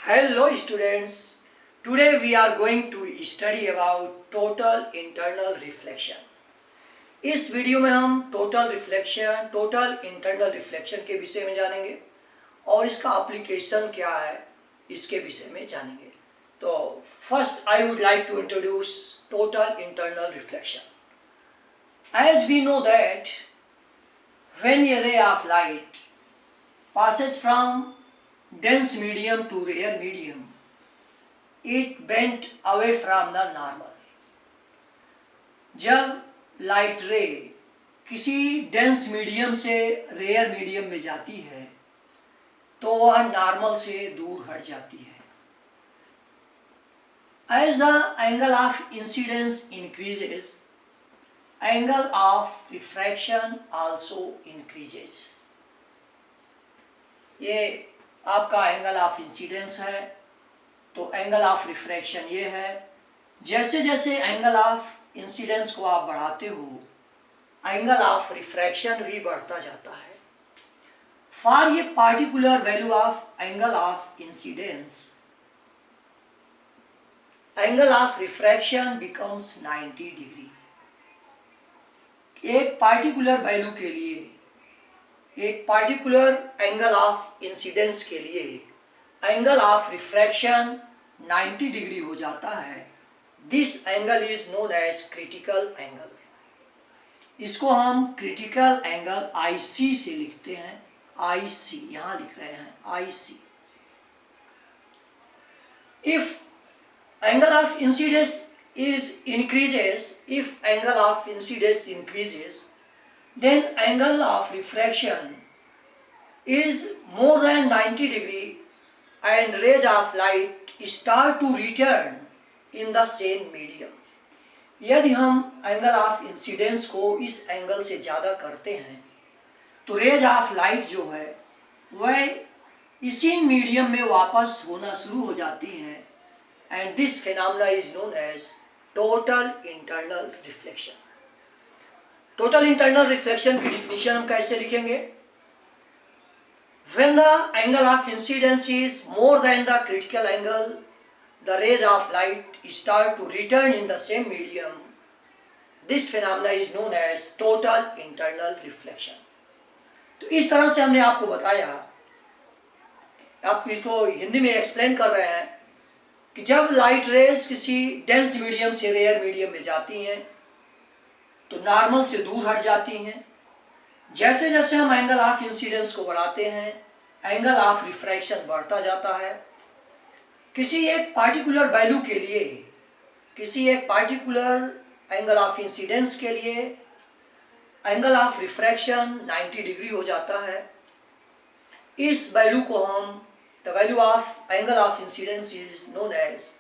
Hello students, today we are going to study about total internal reflection. इस video में हम total internal reflection के विषय में जानेंगे और इसका एप्लीकेशन क्या है इसके विषय में जानेंगे। तो first I would like to introduce total internal reflection. As we know that when a ray of light passes from dense medium to rare medium, it bent away from the normal. जब light रे किसी dense medium से rare medium में जाती है तो वह normal से दूर हट जाती है. As the angle of incidence increases, angle of refraction also increases. ये आपका एंगल ऑफ इंसिडेंस है, तो एंगल ऑफ रिफ्रैक्शन ये है. जैसे जैसे एंगल ऑफ इंसिडेंस को आप बढ़ाते हो, एंगल ऑफ रिफ्रैक्शन भी बढ़ता जाता है. फॉर ये particular value of angle of incidence, angle of refraction becomes 90 degree. एक पार्टिकुलर वैल्यू के लिए, एक पार्टिकुलर एंगल ऑफ इंसिडेंस के लिए एंगल ऑफ रिफ्रैक्शन 90 डिग्री हो जाता है. This angle is known as critical angle. इसको हम क्रिटिकल एंगल IC से लिखते हैं. IC यहां लिख रहे हैं IC. If angle of incidence if angle of incidence increases, then angle of refraction is more than 90 degree and rays of light start to return in the same medium. यदि हम angle of incidence को इस angle से ज़्यादा करते हैं तो raise of light जो है वह इसी मीडियम में वापस होना शुरू हो जाती हैं. And this phenomena is known as total internal reflection. Total internal reflection की डिफिनीशन हम कैसे लिखेंगे? When the angle of incidence is more than the critical angle, the rays of light start to return in the same medium. This phenomena is known as total internal reflection. तो इस तरह से हमने आपको बताया, आप इसको हिंदी में एक्सप्लेन कर रहे हैं कि जब लाइट रेज किसी डेंस मीडियम से रेयर मीडियम में जाती हैं तो नॉर्मल से दूर हट जाती हैं. जैसे जैसे हम एंगल ऑफ इंसिडेंस को बढ़ाते हैं, एंगल ऑफ रिफ्रैक्शन बढ़ता जाता है. किसी एक पार्टिकुलर वैल्यू के लिए, किसी एक पार्टिकुलर एंगल ऑफ इंसिडेंस के लिए एंगल ऑफ रिफ्रैक्शन 90 डिग्री हो जाता है. इस वैल्यू को हम, the value of angle of incidence is known as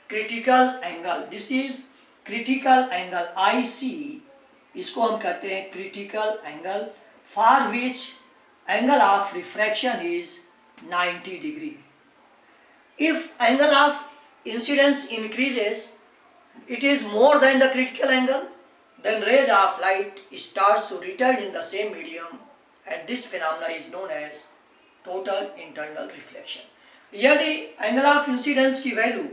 critical angle. This is critical angle IC. इसको हम कहते हैं critical angle for which angle of refraction is 90 degree. If angle of incidence increases, it is more than the critical angle, then rays of light starts to return in the same medium and this phenomena is known as total internal reflection. यदि angle of incidence की value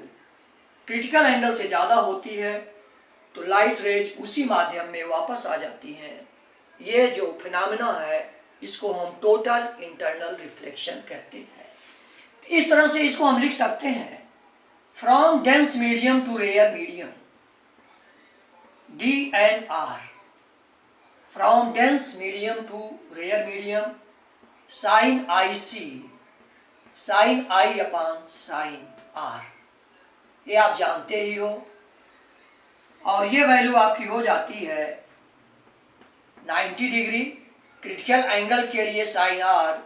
critical angle से ज़्यादा होती है तो light rays उसी माध्यम में वापस आ जाती हैं. ये जो फिनोमेना है इसको हम टोटल इंटरनल रिफ्लेक्शन कहते हैं. इस तरह से इसको हम लिख सकते हैं, from dense medium to rare medium, DNR. From dense medium to rare medium, sine IC, sine I upon sine R. ये आप जानते ही हो. और ये वैल्यू आपकी हो जाती है 90 डिग्री. क्रिटिकल एंगल के लिए साइन R,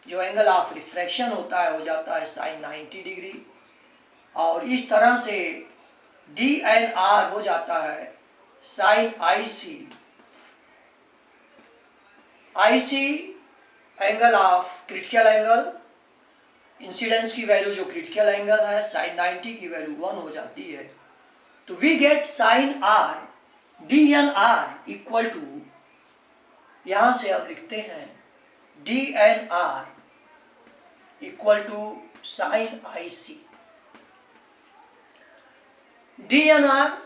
जो एंगल ऑफ रिफ्रैक्शन होता है, हो जाता है साइन 90 डिग्री. और इस तरह से DNR हो जाता है sine IC. IC angle of critical angle, incidence की वैल्यू जो क्रिटिकल एंगल है साइन 90 की वैल्यू 1 हो जाती है. तो we get sine R DNR equal to, यहां से आप लिखते हैं DNR equal to sin IC. DNR,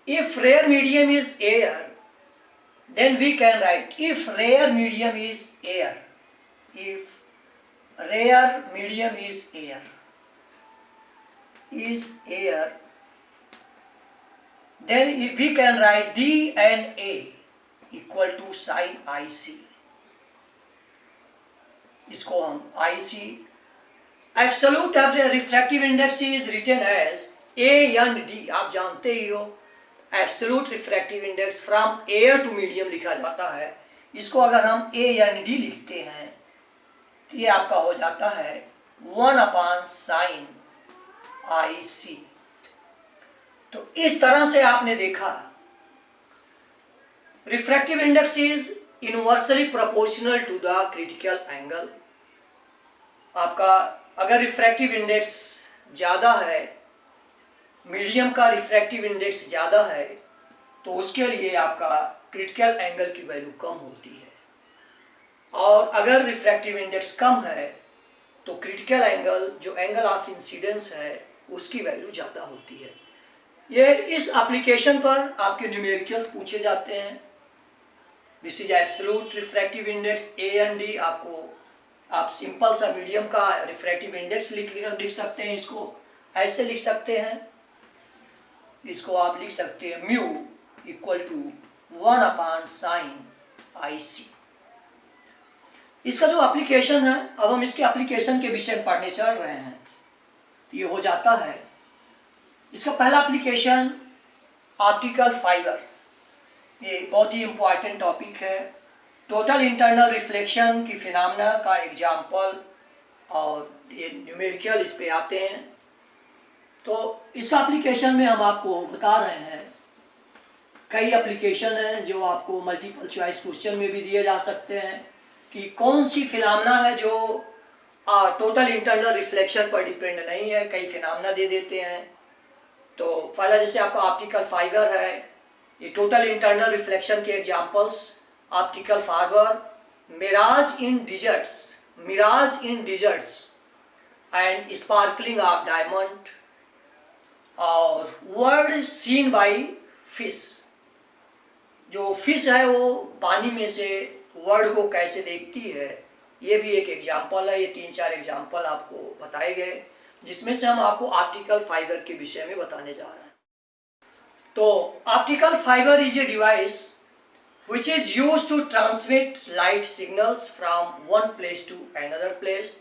if rare medium is air, then we can write if rare medium is air, if rare medium is air, then if we can write D and A equal to sin IC. इसको हम IC, absolute refractive index is written as A/D. आप जानते ही हो absolute refractive index from air to medium लिखा जाता है. इसको अगर हम A/D लिखते हैं तो ये आपका हो जाता है 1/sin IC. तो इस तरह से आपने देखा refractive index is inversely proportional to the critical angle. आपका अगर रिफ्रैक्टिव इंडेक्स ज़्यादा है, मीडियम का रिफ्रैक्टिव इंडेक्स ज़्यादा है, तो उसके लिए आपका क्रिटिकल एंगल की वैल्यू कम होती है. और अगर रिफ्रैक्टिव इंडेक्स कम है तो क्रिटिकल एंगल, जो एंगल ऑफ इंसिडेंस है, उसकी वैल्यू ज़्यादा होती है. ये इस एप्लीकेशन पर आपके न्यूमेरिकल्स पूछे जाते हैं. This is absolute refractive index A/D. आपको आप सिंपल सा मीडियम का रिफ्रैक्टिव इंडेक्स लिख सकते हैं. इसको ऐसे लिख सकते हैं, इसको आप लिख सकते हैं mu equal to 1/sin IC. इसका जो एप्लीकेशन है, अब हम इसके एप्लीकेशन के विषय में पढ़ने चल रहे हैं. तो ये हो जाता है, इसका पहला एप्लीकेशन ऑप्टिकल फाइबर. ये बहुत ही इम्पोर्टेंट टॉपिक है. टोटल इंटरनल रिफ्लेक्शन की फिनोमेना का एग्जाम्पल और ये न्यूमेरिकल इस पे आते हैं. तो इसका एप्लीकेशन में हम आपको बता रहे हैं, कई एप्लीकेशन हैं जो आपको मल्टीपल चॉइस क्वेश्चन में भी दिए जा सकते हैं कि कौन सी फिनोमेना है जो टोटल इंटरनल रिफ्लेक्शन पर डिपेंड नहीं है. कई फिनोमेना दे देते हैं. तो पहला जैसे आपका ऑप्टिकल फाइबर है, ये टोटल इंटरनल रिफ्लेक्शन के examples optical fibre, mirage in deserts and sparkling of diamond, और वर्ल्ड सीन बाय फिश. जो फिश है वो पानी में से वर्ल्ड को कैसे देखती है, ये भी एक एग्जाम्पल है. ये 3-4 एग्जाम्पल आपको बताए गए, जिसमें से हम आपको ऑप्टिकल फाइबर के विषय में बताने जा रहे हैं. तो optical fibre is a device which is used to transmit light signals from one place to another place.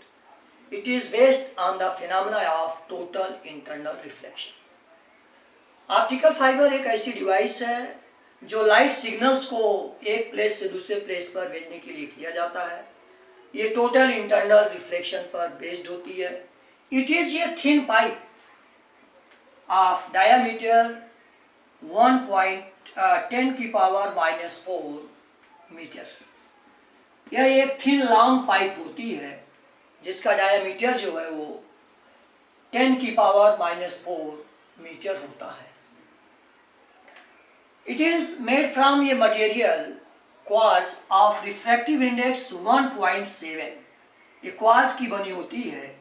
It is based on the phenomena of total internal reflection. Optical fibre एक ऐसी डिवाइस है जो light signals को एक place से दूसरे place पर भेजने के लिए किया जाता है. ये टोटल इंटरनल रिफ्लेक्शन पर बेस्ड होती है. It is a thin pipe of diameter 1.10⁻⁻⁴ metre. यह एक थिन लॉन्ग पाइप होती है जिसका डायमीटर जो है वो 10⁻⁻⁴ मीटर होता है. It is made from a material quartz of refractive index 1.7. ये क्वार्ट्ज की बनी होती है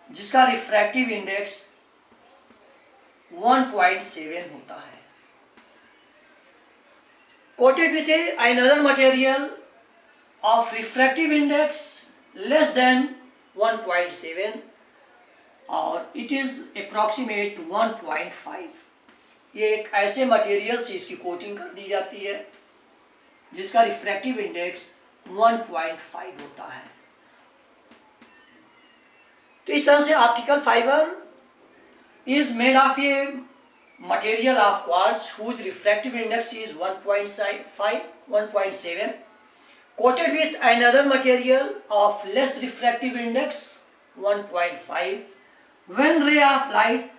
जिसका रिफ्रैक्टिव इंडेक्स 1.7 होता है. Coated with another material of refractive index less than 1.7 और it is approximate 1.5. ये एक ऐसे मटेरियल से इसकी कोटिंग कर दी जाती है जिसका रिफ्रैक्टिव इंडेक्स 1.5 होता है. तो इस तरह से optical fibre is made of a material of quartz whose refractive index is 1.7, coated with another material of less refractive index 1.5. When ray of light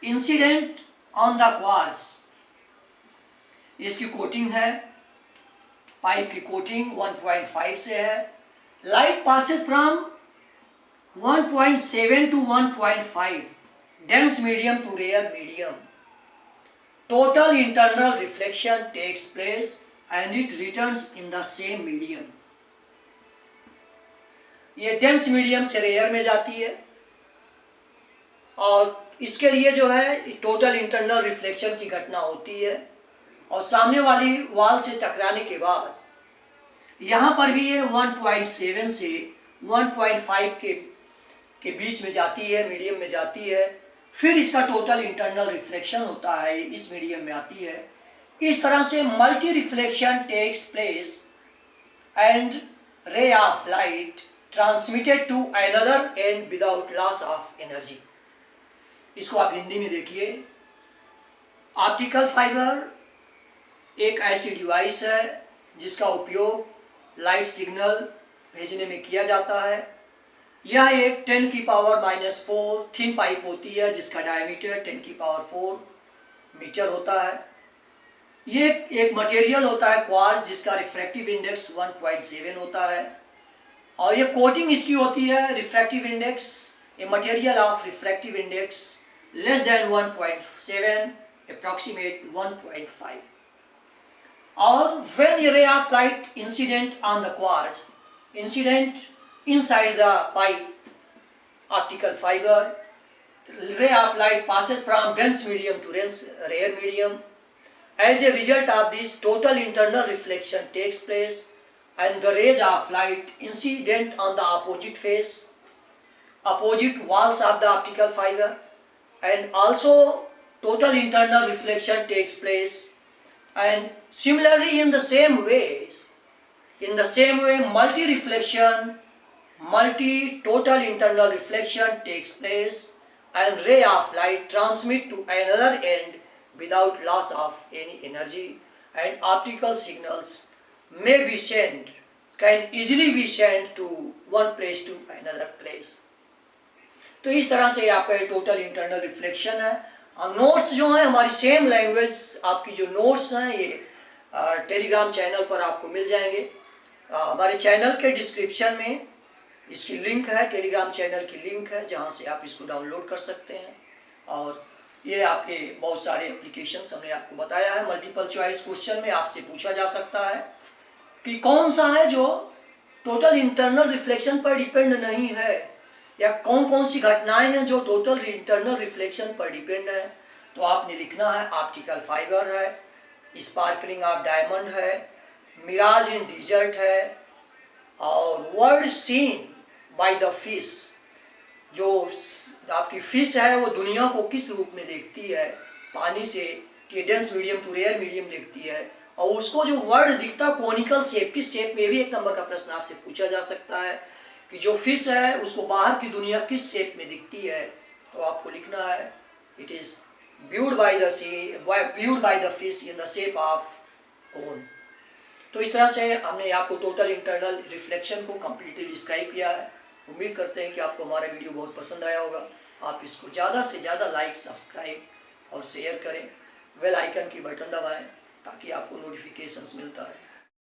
incident on the quartz, इसकी coating है, pipe की coating 1.5 से है. Light passes from 1.7 to 1.5. dense medium to rare medium, total internal reflection takes place and it returns in the same medium. ये dense medium से rare में जाती है और इसके लिए जो है टोटल इंटरनल रिफ्लेक्शन की घटना होती है और सामने वाली वॉल से टकराने के बाद यहाँ पर भी ये 1.7 से 1.5 के बीच में जाती है, मीडियम में जाती है। फिर इसका टोटल इंटरनल रिफ्लेक्शन होता है, इस मीडियम में आती है। इस तरह से multi reflection takes place and ray of light transmitted to another end without loss of energy. इसको आप हिंदी में देखिए। ऑप्टिकल फाइबर एक ऐसी डिवाइस है जिसका उपयोग लाइट सिग्नल भेजने में किया जाता है। यह एक 10 की पावर -4 थिन पाइप होती है जिसका डायमीटर 10 की पावर 4 मीटर होता है। ये एक मटेरियल होता है क्वार्ट्ज जिसका रिफ्रैक्टिव इंडेक्स 1.7 होता है और ये कोटिंग इसकी होती है refractive index, a material of refractive index less than 1.7 approximate 1.5 और when a ray of light incident on the quartz incident inside the pipe optical fiber, ray of light passes from dense medium to rare medium. As a result of this, total internal reflection takes place and the rays of light incident on the opposite face, opposite walls of the optical fiber, and also total internal reflection takes place. And similarly in the same way multi total internal reflection takes place and ray of light transmit to another end without loss of any energy and optical signals can easily be sent to one place to another place. तो इस तरह से आपका total internal reflection है। Notes जो हैं हमारी same language, आपकी जो नोट्स हैं ये टेलीग्राम चैनल पर आपको मिल जाएंगे। हमारे चैनल के डिस्क्रिप्शन में इसकी लिंक है, टेलीग्राम चैनल की लिंक है जहां से आप इसको डाउनलोड कर सकते हैं। और ये आपके बहुत सारे एप्लीकेशंस हमने आपको बताया है। मल्टीपल चॉइस क्वेश्चन में आपसे पूछा जा सकता है कि कौन सा है जो टोटल इंटरनल रिफ्लेक्शन पर डिपेंड नहीं है या कौन कौन सी घटनाएं हैं जो टोटल इंटरनल रिफ्लेक्शन पर डिपेंड है। तो आपने लिखना है ऑप्टिकल फाइबर है, स्पार्कलिंग ऑफ डायमंड है, मिराज इन डिजर्ट है और world seen by the fish. जो आपकी फिश है वो दुनिया को किस रूप में देखती है, पानी से dense medium to rare medium देखती है और उसको जो वर्ल्ड दिखता कोनिकल शेप, किस शेप में, भी एक नंबर का प्रश्न आपसे पूछा जा सकता है कि जो फिश है उसको बाहर की दुनिया किस शेप में दिखती है। तो आपको लिखना है it is viewed bye the fish in the shape of cone. तो इस तरह से हमने आपको टोटल इंटरनल रिफ्लेक्शन को कंप्लीटली डिस्क्राइब किया है। उम्मीद करते हैं कि आपको हमारा वीडियो बहुत पसंद आया होगा। आप इसको ज़्यादा से ज़्यादा लाइक, सब्सक्राइब और शेयर करें। बेल आइकन की बटन दबाएं ताकि आपको नोटिफिकेशंस मिलता रहे।